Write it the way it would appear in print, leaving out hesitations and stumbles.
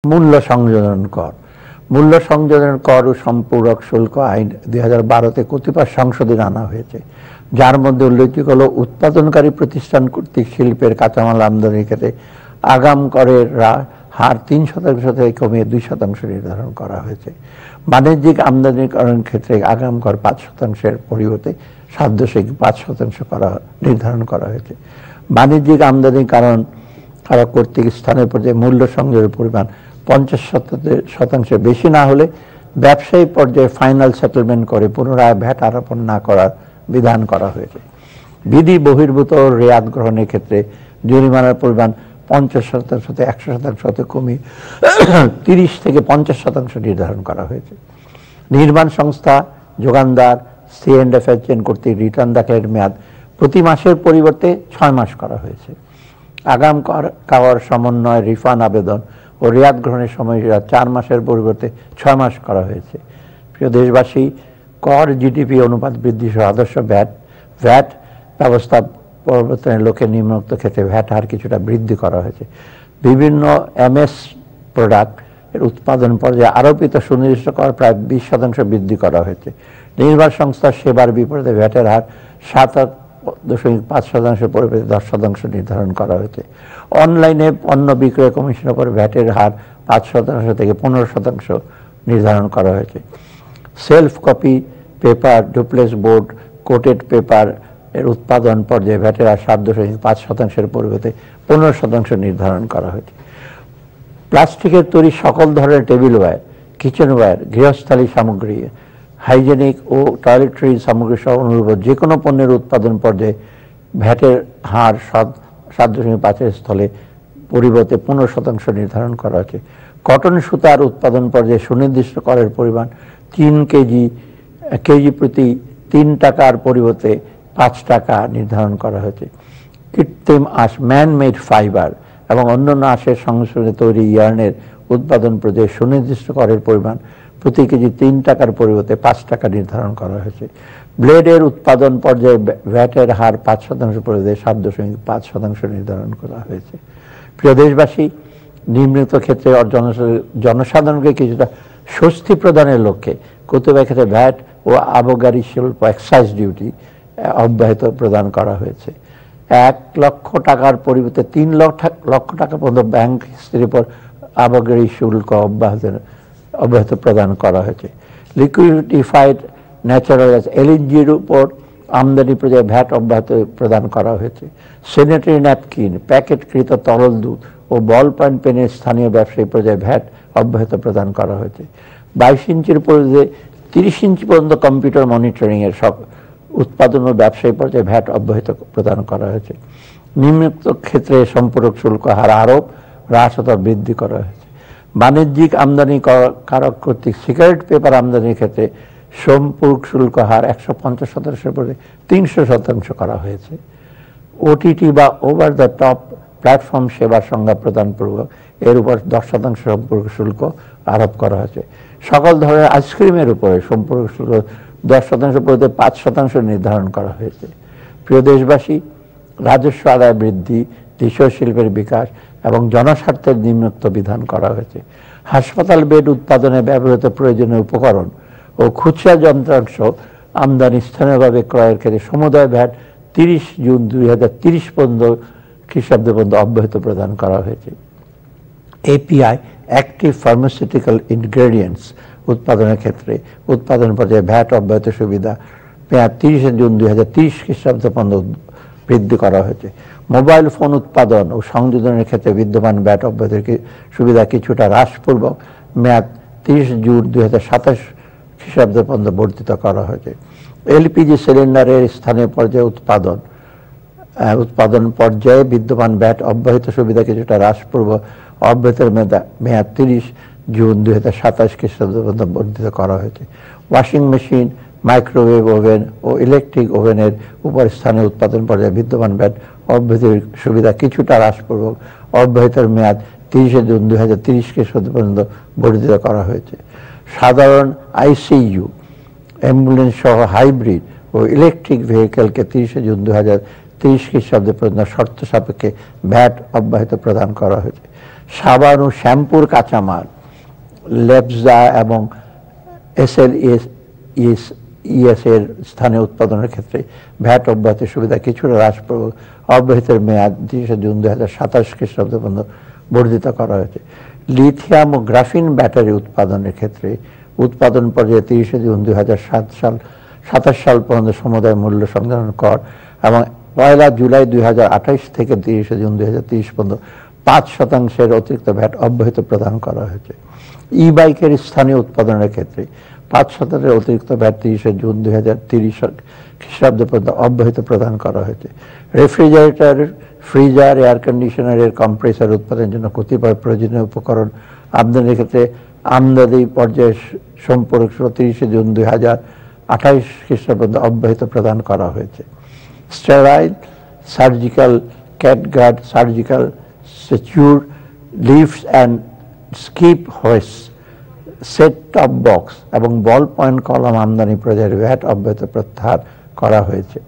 মূল্য সংযোজন কর। মূল্য সংযোজন কর ও সম্পূরক শুল্ক আইন 2012-তে কতিপয় সংশোধন আনা হয়েছে, যার মধ্যে উল্লেখযোগ্য হল উৎপাদনকারী প্রতিষ্ঠান কর্তৃক শিল্পের কাঁচামাল আমদানির ক্ষেত্রে আগাম করের হার 3% থেকে কমিয়ে 2% নির্ধারণ করা হয়েছে। বাণিজ্যিক আমদানিকরণের ক্ষেত্রে আগাম কর 5%-এর পরিবর্তে 7.5% নির্ধারণ করা হয়েছে। বাণিজ্যিক আমদানিকরণ কর্তৃক স্থানীয় পর্যায়ে মূল্য সংযোগের পরিমাণ 50% বেশি না হলে ব্যবসায়ী পর্যায়ে ফাইনাল সেটেলমেন্ট করে পুনরায় ভ্যাট আরোপণ না করার বিধান করা হয়েছে। বিধি বহির্ভূত রেয়াত গ্রহণের ক্ষেত্রে জরিমানার পরিমাণ 50% থেকে 100% কমিয়ে 30 থেকে 50% নির্ধারণ করা হয়েছে। নির্মাণ সংস্থা, যোগানদার, C&F এজেন্ট কর্তৃক রিটার্ন দাখিলের মেয়াদ প্রতি মাসের পরিবর্তে 6 মাস করা হয়েছে। আগাম কর সমন্বয়, রিফান্ড আবেদন ও রেয়াত গ্রহণের সময় 4 মাসের পরিবর্তে 6 মাস করা হয়েছে। প্রিয় দেশবাসী, কর জিডিপি অনুপাত বৃদ্ধি সহ আদর্শ ভ্যাট ব্যবস্থা পরিবর্তনের লক্ষ্যে নিম্নোক্ত ক্ষেত্রে ভ্যাট হার কিছুটা বৃদ্ধি করা হয়েছে। বিভিন্ন MS প্রোডাক্ট এর উৎপাদন পর্যায়ে আরোপিত সুনির্দিষ্ট কর প্রায় 20% বৃদ্ধি করা হয়েছে। নির্মাণ সংস্থার সেবার বিপরীতে ভ্যাটের হার 7.5% পরিবর্তে 10% নির্ধারণ করা হয়েছে। অনলাইনে পণ্য বিক্রয় কমিশনের উপর ভ্যাটের হার 5% থেকে 15% নির্ধারণ করা হয়েছে। Self copy paper, duplex board, coated paper এর উৎপাদন পর্যায়ে ভ্যাটের হার 7.5%-এর পরিবর্তে 15% নির্ধারণ করা হয়েছে। প্লাস্টিকের তৈরি সকল ধরনের টেবিল ওয়্যার, কিচেন ওয়্যার, গৃহস্থালী সামগ্রী, হাইজেনিক ও টয়লেট্রি সামগ্রী সহ অনুরূপ যে কোনো পণ্যের উৎপাদন পর্যায়ে ভ্যাটের হার 7.5-এর স্থলে পরিবর্তে 15% নির্ধারণ করা হয়েছে। কটন সুতার উৎপাদন পর্যায়ে সুনির্দিষ্ট করের পরিমাণ 3 কেজি প্রতি 3 টাকার পরিবর্তে 5 টাকা নির্ধারণ করা হয়েছে। কৃত্রিম আঁশ, ম্যান মেড ফাইবার এবং অন্যান্য আঁশের সংমিশ্রণে তৈরি ইয়ার্নের উৎপাদন পর্যায়ে সুনির্দিষ্ট করের পরিমাণ প্রতি কেজি 3 টাকার পরিবর্তে 5 টাকা নির্ধারণ করা হয়েছে। ব্লেডের উৎপাদন পর্যায়ে ভ্যাটের হার 5% পরিবর্তে 7.5% নির্ধারণ করা হয়েছে। প্রিয় দেশবাসী, নিম্নলিখিত ক্ষেত্রে জনসাধারণকে কিছুটা স্বস্তি প্রদানের লক্ষ্যে কতিপয় ক্ষেত্রে ভ্যাট ও আবগারি শুল্ক এক্সাইজ ডিউটি অব্যাহত প্রদান করা হয়েছে। 1 লক্ষ টাকার পরিবর্তে 3 লক্ষ টাকা পর্যন্ত ব্যাংক হিস্ট্রির উপর আবগারি শুল্ক অব্যাহত প্রদান করা হয়েছে। লিকুইডিফাইড ন্যাচারাল গ্যাস LNG'র উপর আমদানি পর্যায়ে ভ্যাট অব্যাহত প্রদান করা হয়েছে। স্যানিটারি ন্যাপকিন, প্যাকেটকৃত তরল দুধ ও বল পয়েন্ট পেনের স্থানীয় ব্যবসায়ী পর্যায়ে ভ্যাট অব্যাহত প্রদান করা হয়েছে। 22 ইঞ্চির পরিবর্তে 30 ইঞ্চি পর্যন্ত কম্পিউটার মনিটরিং এর সব উৎপাদন ও ব্যবসায়ী পর্যায়ে ভ্যাট অব্যাহত প্রদান করা হয়েছে। নিম্নোক্ত ক্ষেত্রে সম্পূরক শুল্ক হার আরোপ, হ্রাস অথবা বৃদ্ধি করা হয়েছে। বাণিজ্যিক আমদানিকারক কর্তৃক সিগারেট পেপার আমদানির ক্ষেত্রে সম্পূরক শুল্ক হার 150%-এর পরে 300% করা হয়েছে। OTT বা ওভার দ্য টপ প্ল্যাটফর্ম সেবার সংজ্ঞা প্রদানপূর্বক এর উপর 10% সম্পূরক শুল্ক আরোপ করা হয়েছে। সকল ধরনের আইসক্রিমের উপরে সম্পূরক শুল্ক 10% পরিবর্তে 5% নির্ধারণ করা হয়েছে। প্রিয় দেশবাসী, রাজস্ব আদায় বৃদ্ধি, দেশীয় শিল্পের বিকাশ এবং জনস্বার্থের নিম্নোক্ত বিধান করা হয়েছে। হাসপাতাল বেড উৎপাদনে ব্যবহৃত প্রয়োজনীয় উপকরণ ও খুচরা যন্ত্রাংশ আমদানি স্থানীয়ভাবে ক্রয়ের ক্ষেত্রে সমুদায় ভ্যাট 30 জুন 2030 পর্যন্ত খ্রিস্টাব্দ পর্যন্ত অব্যাহত প্রদান করা হয়েছে। API অ্যাক্টিভ ফার্মাসিউটিক্যাল ইনগ্রেডিয়েন্টস উৎপাদনের ক্ষেত্রে উৎপাদন পর্যায়ে ভ্যাট অব্যাহত সুবিধা মেয়াদ 30 জুন 2030 খ্রিস্টাব্দ পর্যন্ত বৃদ্ধি করা হয়েছে। মোবাইল ফোন উৎপাদন ও সংযোজনের ক্ষেত্রে বিদ্যমান ভ্যাট অব্যাহত সুবিধা কিছুটা হ্রাসপূর্বক মেয়াদ 30 জুন 2027 খ্রিস্টাব্দ পর্যন্ত বর্ধিত করা হয়েছে। LPG সিলিন্ডারের স্থানীয় পর্যায়ে উৎপাদন পর্যায়ে বিদ্যমান ভ্যাট অব্যাহত সুবিধা কিছুটা হ্রাসপূর্বক অব্যাহত মেয়াদ 30 জুন 2027 খ্রিস্টাব্দ পর্যন্ত বর্ধিত করা হয়েছে। ওয়াশিং মেশিন, মাইক্রোওয়েভ ওভেন ও ইলেকট্রিক ওভেনের উপর স্থানীয় উৎপাদন পর্যায়ে বিদ্যমান ভ্যাট অব্যাহত সুবিধা কিছুটা হ্রাসপূর্বক অব্যাহত মেয়াদ 30 জুন 2030 খ্রিস্টাব্দ পর্যন্ত বর্ধিত করা হয়েছে। সাধারণ ICU, অ্যাম্বুলেন্স সহ হাইব্রিড ও ইলেকট্রিক ভেহিকেলকে 30 জুন 2030 খ্রিস্টাব্দ পর্যন্ত শর্ত সাপেক্ষে ভ্যাট অব্যাহত প্রদান করা হয়েছে। সাবান ও শ্যাম্পুর কাঁচামাল, লেপজা এবং SLES এর স্থানে উৎপাদনের ক্ষেত্রে ভ্যাট অব্যাহতির সুবিধা কিছুটা হ্রাস অব্যাহতির মেয়াদ 30 জুন 2027 খ্রিস্টাব্দ পর্যন্ত বর্ধিত করা হয়েছে। লিথিয়াম ও গ্রাফিন ব্যাটারি উৎপাদনের ক্ষেত্রে উৎপাদন পর্যায়ে 30 জুন 2027 সাল পর্যন্ত সমুদায় মূল্য সংযোজন কর এবং 1 জুলাই 2028 থেকে 30 জুন 2030 পর্যন্ত 5% অতিরিক্ত ভ্যাট অব্যাহতি প্রদান করা হয়েছে। ই বাইকের স্থানীয় উৎপাদনের ক্ষেত্রে 5% অতিরিক্ত ভ্যাট 30 জুন 2030 খ্রিস্টাব্দ পর্যন্ত অব্যাহতি প্রদান করা হয়েছে। রেফ্রিজারেটর, ফ্রিজার, এয়ার কন্ডিশনারের কম্প্রেসার উৎপাদনের জন্য কতিপয় প্রয়োজনীয় উপকরণ আমদানির ক্ষেত্রে আমদানি পর্যায়ে সম্পর্ক 30 জুন 2028 খ্রিস্টাব্দ পর্যন্ত অব্যাহতি প্রদান করা হয়েছে। Sterile, surgical catgut, surgical suture, lifts and skip হোয়েস, সেট টপ বক্স এবং বল পয়েন্ট কলম আমদানি পর্যায়ে ভ্যাট অব্যাহতি প্রত্যাহার করা হয়েছে।